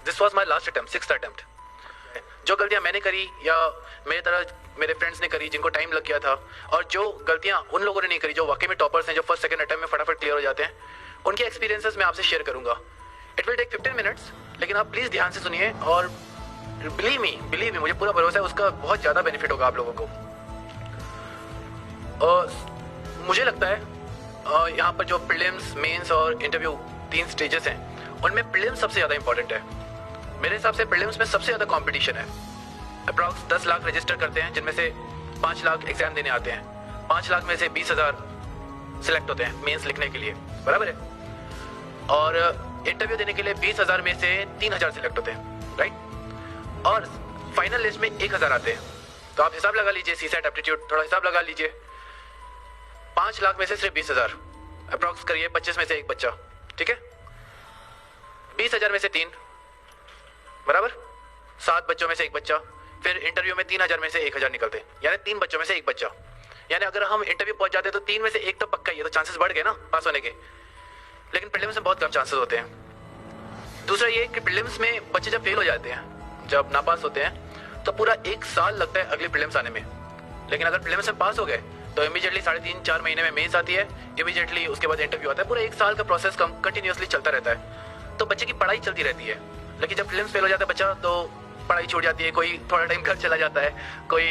This was my last attempt, 6th attempt. जो गलतियां मैंने करी या मेरे तरह मेरे फ्रेंड्स ने करी जिनको टाइम लग गया था, और जो गलतियां उन लोगों ने नहीं करी जो वाकई में टॉपर्स हैं, जो फर्स्ट सेकंड अटेम्प्ट में फटाफट क्लियर हो जाते हैं, उनके एक्सपीरियंसेस मैं आपसे शेयर करूंगा। इट विल टेक 15 मिनट्स, लेकिन आप प्लीज़ ध्यान से सुनिए और बिलीव मी मुझे पूरा भरोसा है उसका बहुत ज़्यादा बेनिफिट होगा आप लोगों को। मुझे लगता है यहाँ पर जो प्रीलिम्स, मेंस और इंटरव्यू 3 स्टेजेस हैं, उनमें प्रीलिम्स सबसे ज़्यादा इंपॉर्टेंट है। मेरे हिसाब से प्रीलिम्स में सबसे ज़्यादा कंपटीशन है। अप्रॉक्स 10 लाख रजिस्टर करते हैं, जिनमें से 5 लाख एग्जाम देने आते हैं। 5 लाख में से 20,000 सिलेक्ट होते हैं मेंस लिखने के लिए, बराबर है। और इंटरव्यू देने के लिए 20,000 में से 3,000 सिलेक्ट होते हैं, राइट। और फाइनल लिस्ट में 1,000 आते हैं। तो आप हिसाब लगा लीजिए, सीसेट एप्टीट्यूड थोड़ा हिसाब लगा लीजिए। 5 लाख में से सिर्फ 20,000, अप्रॉक्स करिए 25 में से एक बच्चा, ठीक है। 20,000 में से 3, बराबर 7 बच्चों में से एक बच्चा। फिर इंटरव्यू में 3,000 में से 1,000 निकलते, यानी 3 बच्चों में से एक बच्चा। यानी अगर हम इंटरव्यू पहुंच जाते तो 3 में से एक तो पक्का ही है, तो चांसेस बढ़ गए ना पास होने के। लेकिन प्रीलिम्स में बहुत कम चांसेस होते हैं। दूसरा ये कि प्रीलिम्स में बच्चे जब फेल हो जाते हैं, जब नापास होते हैं, तो पूरा 1 साल लगता है अगली प्रीलिम्स आने में। लेकिन अगर प्रीलिम्स में पास हो गए तो इमीडिएटली 3.5-4 महीने में मेंस आती है, इमीडिएटली उसके बाद इंटरव्यू आता है। पूरा 1 साल का प्रोसेस कंटिन्यूअसली चलता रहता है, तो बच्चे की पढ़ाई चलती रहती है। लेकिन जब प्रीलिम्स फेल हो जाता है बच्चा, तो पढ़ाई छूट जाती है। कोई थोड़ा टाइम घर चला जाता है, कोई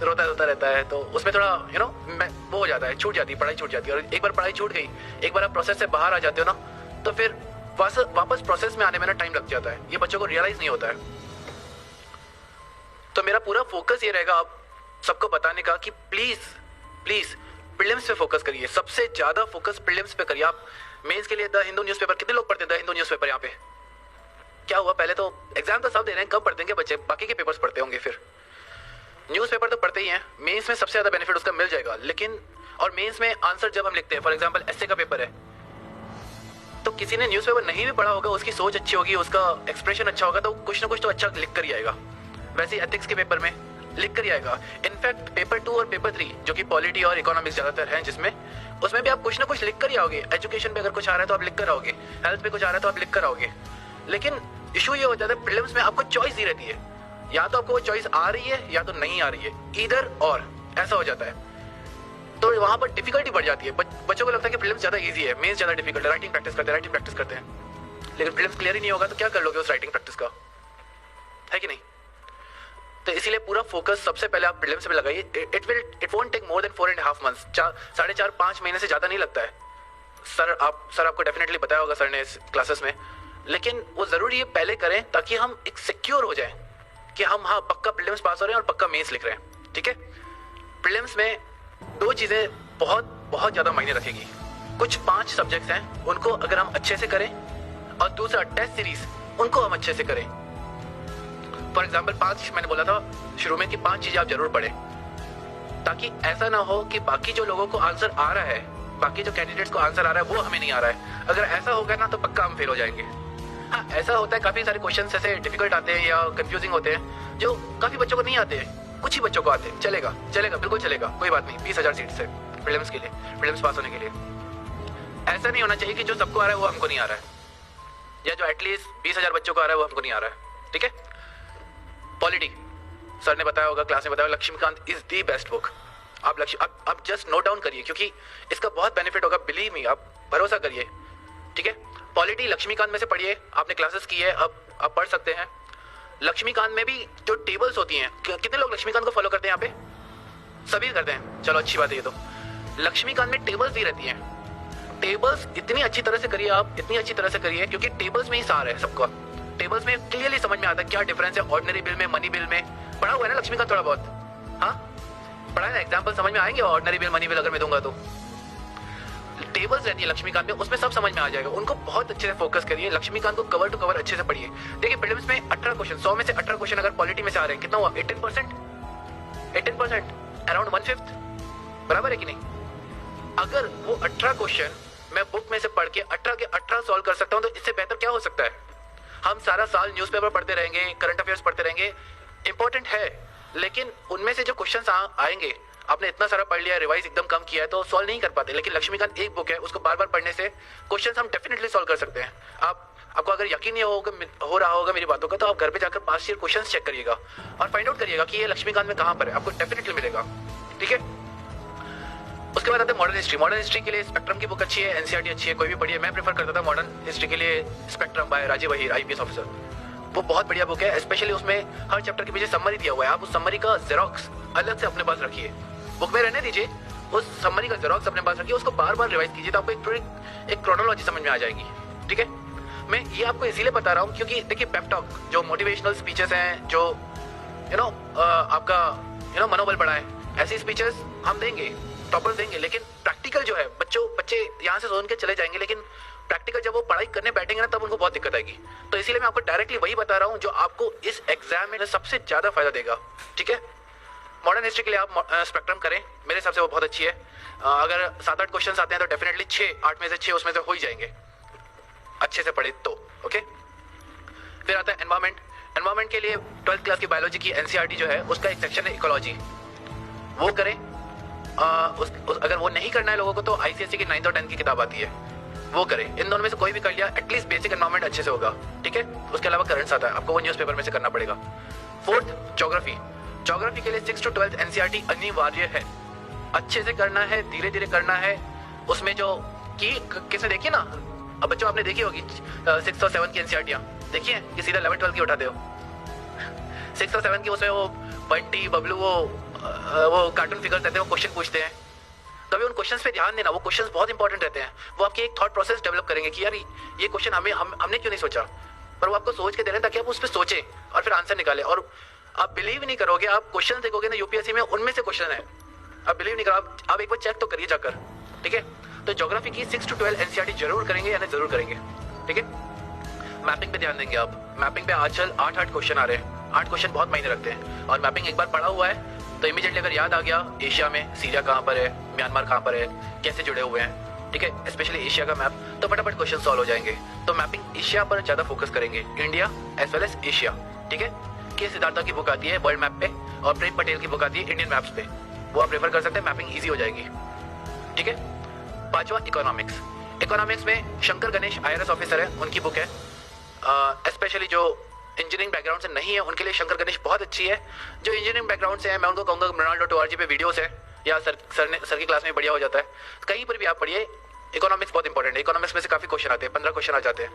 रोता रहता है, तो उसमें थोड़ा वो हो जाता है, छूट जाती है, पढ़ाई छूट जाती है। और एक बार पढ़ाई छूट गई, एक बार आप प्रोसेस से बाहर आ जाते हो ना, तो फिर वापस प्रोसेस में आने में ना टाइम लग जाता है। ये बच्चों को रियलाइज नहीं होता है। तो मेरा पूरा फोकस ये रहेगा आप सबको बताने का कि प्लीज प्रीलिम्स पे फोकस करिए। सबसे ज्यादा फोकस प्रीलिम्स पे करिए। आप मेंस के लिए द हिंदू न्यूज़पेपर, कितने लोग पढ़ते हैं द हिंदू न्यूज़पेपर? यहाँ पे क्या हुआ, पहले तो एग्जाम तो सब दे रहे हैं, कब पढ़ते हैं बच्चे? बाकी के पेपर्स पढ़ते होंगे। फिर न्यूज़पेपर तो पढ़ते ही हैं। मेंस में सबसे ज्यादा बेनिफिट उसका मिल जाएगा। लेकिन और मेंस में आंसर जब हम लिखते हैं, फॉर एग्जांपल एस्से का पेपर है, तो किसी ने न्यूज़पेपर नहीं भी पढ़ा होगा, उसकी सोच अच्छी होगी, उसका एक्सप्रेशन अच्छा होगा, तो कुछ ना कुछ तो अच्छा लिख कर ही आएगा। वैसे ही एथिक्स के पेपर में लिख कर ही आएगा। इनफैक्ट पेपर 2 और पेपर 3 जो कि पॉलिटी और इकोनॉमिक्स ज्यादातर हैं, जिसमें उसमें भी आप कुछ ना कुछ लिख कर ही आओगे। एजुकेशन पे अगर कुछ आ रहा है तो आप लिख कर आओगे, हेल्थ पे कुछ आ रहा है तो आप लिख कर आओगे। लेकिन इशू ये हो जाता है प्रीलिम्स में आपको चॉइस दी रहती है, या तो आपको वो चॉइस आ रही है या तो नहीं आ रही है, इधर और ऐसा हो जाता है। तो वहां पर डिफिकल्टी बढ़ जाती है। बच्चों को लगता है कि प्रीलिम्स ज्यादा इजी है, मेंस ज्यादा डिफिकल्ट है। राइटिंग प्रैक्टिस करते हैं, लेकिन प्रीलिम्स क्लियर ही नहीं होगा तो क्या कर लोगे उस राइटिंग प्रैक्टिस का, है कि नहीं? तो इसीलिए पूरा फोकस सबसे पहले आप प्रीलिम्स पे लगाइए। It won't take more than 4.5 months, 4.5 महीने से ज्यादा नहीं लगता है। सर आपको डेफिनेटली बताया होगा सर ने इस क्लासेस में। लेकिन वो जरूरी है पहले करें, ताकि हम एक सिक्योर हो जाए कि हम हाँ पक्का प्रीलिम्स पास हो रहे हैं और पक्का मेंस लिख रहे हैं, ठीक है। प्रीलिम्स में 2 चीजें बहुत बहुत ज्यादा मायने रखेगी। कुछ 5 सब्जेक्ट्स हैं, उनको अगर हम अच्छे से करें, और दूसरा टेस्ट सीरीज, उनको हम अच्छे से करें। फॉर एग्जाम्पल 5 मैंने बोला था शुरू में कि 5 चीजें आप जरूर पढ़ें, ताकि ऐसा ना हो कि बाकी जो लोगों को आंसर आ रहा है, बाकी जो कैंडिडेट्स को आंसर आ रहा है वो हमें नहीं आ रहा है। अगर ऐसा हो गया ना तो पक्का हम फेल हो जाएंगे। हाँ, ऐसा होता है, काफी सारे क्वेश्चन ऐसे डिफिकल्ट आते हैं या कंफ्यूजिंग होते हैं जो काफी बच्चों को नहीं आते हैं, कुछ ही बच्चों को आते हैं। चलेगा, बिल्कुल चलेगा, कोई बात नहीं। 20,000 सीट से प्रीलिम्स के लिए, प्रीलिम्स पास होने के लिए ऐसा नहीं होना चाहिए कि जो सबको आ रहा है वो हमको नहीं आ रहा है, या जो एटलीस्ट 20,000 बच्चों को आ रहा है वो हमको नहीं आ रहा है, ठीक है। पॉलिटी सर ने बताया होगा, क्लास में बताया, Laxmikanth is the best book. आप जस्ट नोट डाउन करिए, क्योंकि इसका बहुत बेनिफिट होगा, बिलीव मी, आप भरोसा करिए, ठीक है। पॉलिटी लक्ष्मीकांत में से पढ़िए, आपने क्लासेस की है, अब आप पढ़ सकते हैं। लक्ष्मीकांत में भी जो टेबल्स होती हैं, कितने लोग लक्ष्मीकांत को फॉलो करते हैं यहाँ पे? सभी करते हैं, चलो अच्छी बात है। ये तो लक्ष्मीकांत में टेबल्स दी रहती हैं। टेबल्स इतनी अच्छी तरह से करिए आप, इतनी अच्छी तरह से करिए, क्योंकि टेबल्स में ही सार है सबका। टेबल्स में क्लियरली समझ में आता है क्या डिफरेंस है ऑर्डिनरी बिल में, मनी बिल में। पढ़ा हुआ है ना लक्ष्मीकांत थोड़ा बहुत? हाँ पढ़ा है ना, एग्जाम्पल समझ में आएंगे ऑर्डिनरी बिल, मनी बिल अगर मैं दूंगा तो। टेबल्स रहती है लक्ष्मीकांत में, उसमें सब समझ में आ जाएगा। उनको बहुत अच्छे से फोकस करिए, लक्ष्मीकांत को कवर टू कवर अच्छे से पढ़िए। देखिए प्रीलिम्स में 18 क्वेश्चन, 100 में से 18 क्वेश्चन अगर पॉलिटी में से आ रहे हैं, कितना हुआ? 18%, अराउंड 1/5, बराबर है कि नहीं? अगर वो 18 क्वेश्चन मैं बुक में से पढ़ के 18 के 18 सॉल्व कर सकता हूं, तो इससे बेहतर क्या हो सकता है? हम सारा साल न्यूज़पेपर पढ़ते रहेंगे, करंट अफेयर्स पढ़ते रहेंगे, इंपॉर्टेंट है, लेकिन उनमें से जो क्वेश्चंस आएंगे, आपने इतना सारा पढ़ लिया, रिवाइज एकदम कम किया है, तो सॉल्व नहीं कर पाते। लेकिन लक्ष्मीकांत एक बुक है, उसको बार बार पढ़ने से क्वेश्चंस हम डेफिनेटली सॉल्व कर सकते हैं। आपको अगर यकीन नहीं हो रहा होगा मेरी बातों का, तो आप घर पे जाकर पास्ट ईयर क्वेश्चंस चेक करिएगा और फाइंड आउट करिएगा कि ये लक्ष्मीकांत में कहाँ पर है, आपको डेफिनेटली मिलेगा। ठीक है, उसके बाद आते हैं मॉडर्न हिस्ट्री। मॉडर्न हिस्ट्री के लिए स्पेक्ट्रम की बुक अच्छी है, एनसीईआरटी अच्छी है, कोई भी पढ़िए। मैं प्रेफर करता था मॉडर्न हिस्ट्री के लिए spectrum by Rajiv Ahir, IPS officer. वो बहुत बढ़िया बुक है, स्पेशली उसमें हर चैप्टर के पीछे समरी दिया हुआ है। आप उस समरी का जेरोक्स अलग से अपने पास रखिए, बुक में रहने दीजिए, उस समरी का जेरोक्स अपने पास रखिए, उसको बार बार रिवाइज कीजिए, तो आपको एक क्रोनोलॉजी समझ में आ जाएगी। ठीक है, मैं ये आपको इसीलिए बता रहा हूँ क्योंकि देखिए पेप टॉक जो मोटिवेशनल स्पीचेस हैं, जो आपका मनोबल बढ़ाए, ऐसी स्पीचेस हम देंगे, टॉपर्स देंगे, लेकिन प्रैक्टिकल जो है बच्चे यहाँ से सुन के चले जाएंगे, लेकिन प्रैक्टिकल जब वो पढ़ाई करने बैठेंगे ना, तब उनको बहुत दिक्कत आएगी। तो इसीलिए मैं आपको डायरेक्टली वही बता रहा हूँ जो आपको इस एग्जाम में सबसे ज्यादा फायदा देगा। ठीक है, मॉडर्न हिस्ट्री के लिए आप स्पेक्ट्रम करें, मेरे हिसाब से वो बहुत अच्छी है। अगर 7-8 क्वेश्चन आते हैं तो डेफिनेटली 8 में से 6 उसमें से हो ही जाएंगे, अच्छे से पढ़े तो। ओके, फिर आता है एनवायरमेंट। एनवायरमेंट के लिए 12th क्लास की बायोलॉजी की एनसीईआरटी जो है, उसका एक सेक्शन है इकोलॉजी, वो करें। अगर वो नहीं करना है लोगों को, तो आईसीएसई की 9th और 10th की किताब आती है, वो करें। इन दोनों में से कोई भी कर लिया, एटलीस्ट बेसिक एनवायरमेंट अच्छे से होगा। ठीक है, उसके अलावा करंट्स आता है, आपको वो न्यूज़पेपर में से करना पड़ेगा। 4th geography. ज्योग्राफी के लिए 6th to 12th एनसीईआरटी अनिवार्य है, अच्छे से करना है, धीरे धीरे करना है। उसमें जो की किसने देखी ना, अब बच्चों आपने देखी होगी 6th और 7th की एनसीईआरटियां देखी है कि सीधा 11th 12th की उठाते हो। 6th और 7th की उसमें वो बंटी बबलू वो कार्टून फिगर्स रहते हैं, वो क्वेश्चन पूछते हैं, कभी उन क्वेश्चंस पे ध्यान देना, वो क्वेश्चंस बहुत इंपॉर्टेंट रहते हैं। वो आपकी एक थॉट प्रोसेस डेवलप करेंगे कि यार ये क्वेश्चन हमने क्यों नहीं सोचा, पर वो आपको सोच के दे रहे हैं ताकि आप उस पर सोचें और फिर आंसर निकालें। और आप बिलीव नहीं करोगे, आप क्वेश्चन देखोगे ना यूपीएससी में, उनमें से क्वेश्चन है, आप बिलीव नहीं करो, आप एक बार चेक तो करिए जाकर। ठीक है, तो ज्योग्राफी की 6 to 12 एनसीईआरटी जरूर करेंगे, यानी जरूर करेंगे। ठीक है, मैपिंग पे ध्यान देंगे आप। मैपिंग पे आजकल 8 क्वेश्चन आ रहे हैं, 8 क्वेश्चन बहुत मायने रखते हैं, और मैपिंग एक बार पढ़ा हुआ है तो इमीडिएटली अगर याद आ गया एशिया में सीरिया कहाँ पर है, म्यांमार कहाँ पर है, कैसे जुड़े हुए हैं, ठीक है, स्पेशली एशिया का मैप, तो फटाफट क्वेश्चन सॉल्व हो जाएंगे। तो मैपिंग एशिया पर ज्यादा फोकस करेंगे, India as well as Asia. ठीक है, के सिद्धार्था की बुक आती है वर्ल्ड मैप पे, और प्रेम पटेल की बुक आती है इंडियन मैप्स पे, वो आप रेफर कर सकते हैं, मैपिंग ईजी हो जाएगी। ठीक है, 5वां इकोनॉमिक्स। इकोनॉमिक्स में शंकर गणेश IRS ऑफिसर है, उनकी बुक है, स्पेशली जो इंजीनियरिंग बैकग्राउंड से नहीं है उनके लिए शंकर गणेश बहुत अच्छी है। जो इंजीनियरिंग बैकग्राउंड से है, मैं उनको कहूँगा Mrinal.org पे वीडियोस है, या सर की क्लास में बढ़िया हो जाता है, कहीं पर भी आप पढ़िए। इकोनॉमिक्स बहुत इंपॉर्टेंट है, इकोनॉमिक्स में से काफी क्वेश्चन आते हैं, 15 क्वेश्चन आ जाते हैं।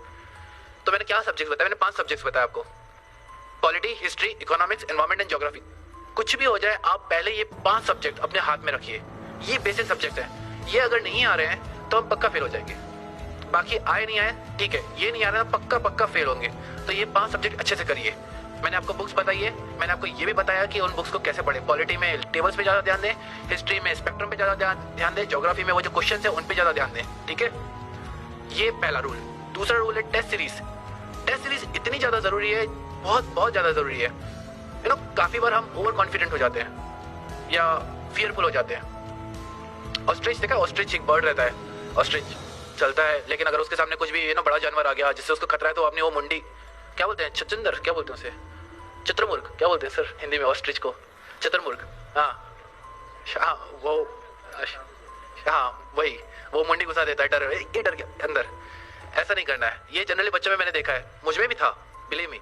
तो मैंने क्या सब्जेक्ट बताया, मैंने 5 सब्जेक्ट्स बताया आपको, polity, history, economics, environment and geography. कुछ भी हो जाए आप पहले ये 5 सब्जेक्ट अपने हाथ में रखिए, ये बेसिक सब्जेक्ट है, ये अगर नहीं आ रहे हैं तो हम पक्का फेल हो जाएंगे। बाकी आए नहीं आए ठीक है, ये नहीं आ रहा है पक्का फेल होंगे। तो ये 5 सब्जेक्ट अच्छे से करिए। मैंने आपको बुक्स बताई है, मैंने आपको ये भी बताया कि उन बुक्स को कैसे पढ़े। पॉलिटी में टेबल्स पे ज्यादा ध्यान दें, हिस्ट्री में स्पेक्ट्रम पे ज्यादा ध्यान दें, ज्योग्राफी में वो जो क्वेश्चन है उन पे ज्यादा ध्यान दें। ठीक है, ये पहला रूल। दूसरा रूल है टेस्ट सीरीज। टेस्ट सीरीज इतनी ज्यादा जरूरी है, बहुत ज्यादा जरूरी है। काफी बार हम ओवर कॉन्फिडेंट हो जाते हैं या फियरफुल हो जाते हैं। ऑस्ट्रिच देखा, ऑस्ट्रिच एक बर्ड रहता है, ऑस्ट्रिच चलता है, लेकिन अगर उसके सामने कुछ भी बड़ा जानवर आ गया जिससे उसको खतरा है, तो आपने वो मुंडी, क्या बोलते हैं, छचंदर, क्या बोलते हैं उसे, चित्रमुर्ग, क्या बोलते हैं सर हिंदी में ऑस्ट्रिच को, चित्रमुर्ग, हाँ वो, हाँ वही, वो मुंडी घुसा देता है, डर, ये डर गया अंदर। ऐसा नहीं करना है, ये जनरली बच्चों में मैंने देखा है, मुझ में भी था, बिलीव मी।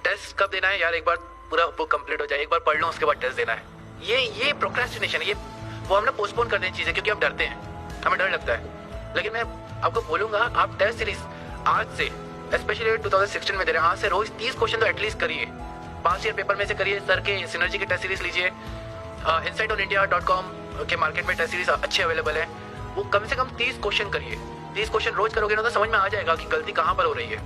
टेस्ट कब देना है यार, एक बार पूरा बुक कंप्लीट हो जाए, एक बार पढ़ लो, उसके बाद टेस्ट देना है। ये प्रोक्रेस्टिनेशन, ये वो हम ना पोस्टपोन कर दें चीजें, क्योंकि हम डरते हैं, हमें डर लगता है। लेकिन मैं आपको बोलूंगा, आप टेस्ट सीरीज आज से, स्पेशली 2016 में दे रहे हैं, आज से रोज 30 क्वेश्चन तो एटलीस्ट करिए। पास्ट ईयर पेपर में से करिए, सर के सिनर्जी की टेस्ट सीरीज लीजिए, insightonIndia.com के मार्केट में टेस्ट सीरीज अच्छे अवेलेबल है, वो कम से कम 30 क्वेश्चन करिए। 30 क्वेश्चन रोज करोगे ना, तो समझ में आ जाएगा कि गलती कहाँ पर हो रही है,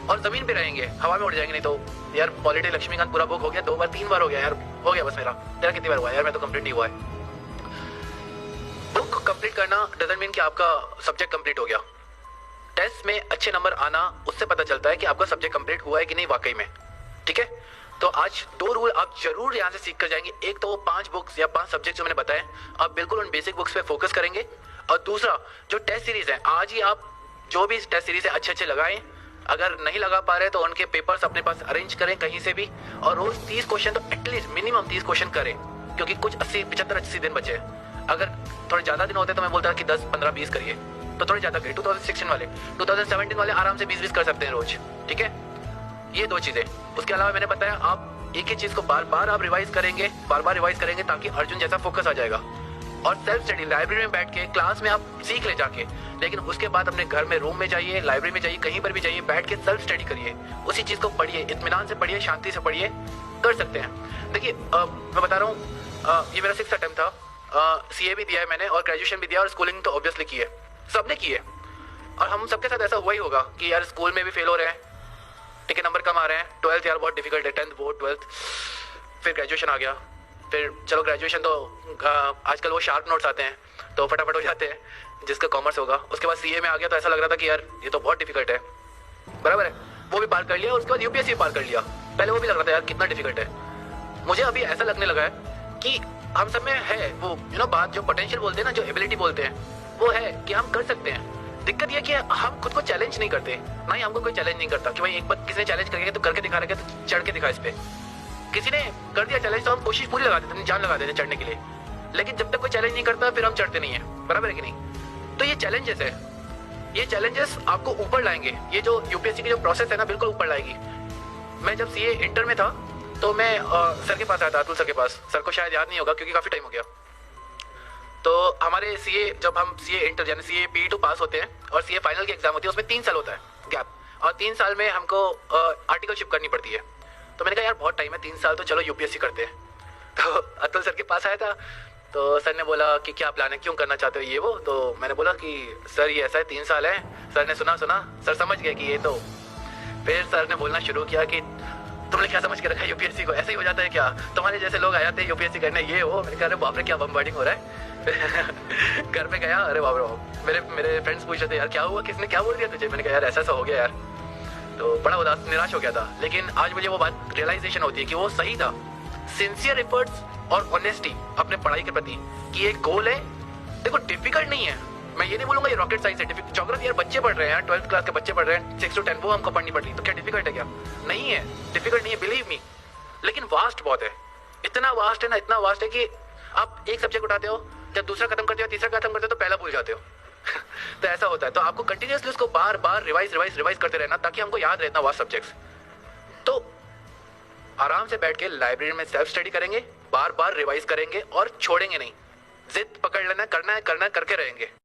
और जमीन पे रहेंगे, हवा में उड़ जाएंगे नहीं तो। यार पॉलिटी लक्ष्मीकांत पूरा बुक हो गया, 2 बार 3 बार हो गया यार, हो गया बस मेरा। तेरा कितनी बार हुआ यार, मैं तो कंप्लीट नहीं हुआ है। बुक कंप्लीट करना डजंट मीन कि आपका सब्जेक्ट कंप्लीट हो गया। टेस्ट में अच्छे नंबर आना, उससे पता चलता है कि आपका सब्जेक्ट कंप्लीट हुआ है कि नहीं वाकई में। ठीक है, तो आज 2 रूल आप जरूर यहाँ से सीख कर जाएंगे। एक तो वो 5 बुक्स या 5 सब्जेक्ट जो मैंने बताए, आप बिल्कुल उन बेसिक बुक्स पे फोकस करेंगे। और दूसरा, जो टेस्ट सीरीज है, आज ही आप जो भी टेस्ट सीरीज है अच्छे लगाएं। अगर नहीं लगा पा रहे तो उनके पेपर्स अपने पास अरेंज करें कहीं से भी, और रोज 30 क्वेश्चन तो एटलीस्ट मिनिमम 30 क्वेश्चन करें, क्योंकि कुछ 75-80 दिन बचे हैं। अगर थोड़े ज्यादा दिन होते तो मैं बोलता कि 10, 15, 20 करिए, तो थोड़े ज़्यादा करिए। 2016 वाले, 2017 वाले आराम से 20-20 कर सकते हैं रोज, ठीक है। ये 2 चीज़ें। उसके अलावा मैंने बताया आप एक ही चीज़ को बार बार आप रिवाइज करेंगे, बार बार रिवाइज करेंगे ताकि अर्जुन जैसा फोकस आ जाएगा। और सेल्फ स्टडी, लाइब्रेरी में बैठ के क्लास में आप सीख ले जाके, लेकिन उसके बाद अपने घर में रूम में जाइए, लाइब्रेरी में जाइए, कहीं पर भी जाइए, बैठ के सेल्फ स्टडी करिए, उसी चीज़ को पढ़िए, इत्मीनान से पढ़िए, शांति से पढ़िए, कर सकते हैं। देखिए मैं बता रहा हूँ, ये मेरा 6th अटेम्प्ट था। CA भी दिया है मैंने और ग्रेजुएशन भी दिया और स्कूलिंग तो ऑब्वियसली की है, सबने की है। और हम सबके साथ ऐसा हुआ ही होगा कि यार स्कूल में भी फेल हो रहे हैं, ठीक है, नंबर कम आ रहे हैं, 12th यार बहुत डिफिकल्ट है, 10th बोर्ड, 12th, फिर ग्रेजुएशन आ गया। फिर चलो ग्रेजुएशन तो आजकल वो शार्प नोट्स आते हैं तो फटाफट हो जाते हैं, जिसका कॉमर्स होगा। उसके बाद CA में आ गया तो ऐसा लग रहा था कि यार ये तो बहुत डिफिकल्ट है, बराबर है, वो भी पार कर लिया। उसके बाद UPSC पार कर लिया। पहले वो भी लग रहा था यार कितना डिफिकल्ट है। मुझे अभी ऐसा लगने लगा है कि हम सब में है वो बात, जो पोटेंशियल बोलते हैं ना, जो एबिलिटी बोलते हैं, वो है कि हम कर सकते हैं। दिक्कत ये कि हम खुद को चैलेंज नहीं करते, ना ही हमको कोई चैलेंज नहीं करता कि भाई एक बार किसी ने चैलेंज करके तो करके दिखा रहा है तो चढ़ के दिखा इस पे। किसी ने कर दिया चैलेंज तो हम कोशिश पूरी लगा देते हैं, जान लगा देते हैं चढ़ने के लिए, लेकिन जब तक कोई चैलेंज नहीं करता फिर हम चढ़ते नहीं है, बराबर है कि नहीं। तो ये चैलेंजेस है, ये चैलेंजेस आपको ऊपर लाएंगे। ये जो UPSC की जो प्रोसेस है ना, बिल्कुल ऊपर लाएगी। मैं जब CA इंटर में था तो मैं सर के पास आया था, अतुल सर के पास। सर को शायद याद नहीं होगा क्योंकि काफ़ी टाइम हो गया। तो हमारे CA, जब हम CA इंटर यानी CA PE2 पास होते हैं और CA फाइनल की एग्जाम होती है, उसमें 3 साल होता है गैप, और 3 साल में हमको आर्टिकलशिप करनी पड़ती है। तो मैंने कहा यार बहुत टाइम है, 3 साल, तो चलो UPSC करते हैं। तो अतुल सर के पास आया था तो सर ने बोला कि क्या प्लान है, क्यों करना चाहते हो ये वो। तो मैंने बोला कि सर ये ऐसा है, 3 साल है। सर ने सुना, सर समझ गए कि ये तो। फिर सर ने बोलना शुरू किया कि तुमने क्या समझ के रखा है UPSC को, ऐसे ही हो जाता है क्या, तुम्हारे जैसे लोग आ जाते हैं UPSC करने, ये वो। मैंने कहा अरे बाप रे क्या बमबार्डिंग हो रहा है। घर पे गया, अरे बाप रे बाप, मेरे फ्रेंड्स पूछ रहे थे यार क्या हुआ, किसने क्या बोल दिया तुझे। मैंने कहा यार ऐसा हो गया यार, तो बड़ा उदास निराश हो गया था। लेकिन आज मुझे वो बात रियलाइजेशन होती है कि वो सही था। सिंसियर एफर्ट्स और ऑनेस्टी अपने पढ़ाई के प्रति कि एक गोल है। देखो डिफिकल्ट नहीं है, मैं ये नहीं बोलूंगा ये रॉकेट साइंस है। ज्योग्राफी यार बच्चे पढ़ रहे हैं यार, 12th क्लास के बच्चे पढ़ रहे हैं, 6 to 10 वो हमको पढ़नी पड़ रही, तो क्या डिफिकल्ट है क्या? नहीं है, डिफिकल्ट नहीं है, बिलीव मी। लेकिन वास्ट बहुत है, इतना वास्ट है ना, इतना वास्ट है कि आप एक सब्जेक्ट उठाते हो, जब दूसरा खत्म करते हो, तीसरा खत्म करते हो, तो पहला भूल जाते हो। तो ऐसा होता है। तो आपको कंटिन्यूअसली उसको बार बार रिवाइज करते रहना ताकि हमको याद रहना वास्ट सब्जेक्ट्स। तो आराम से बैठ के लाइब्रेरी में सेल्फ स्टडी करेंगे, बार बार रिवाइज करेंगे और छोड़ेंगे नहीं। जिद पकड़ लेना, करना है करके रहेंगे।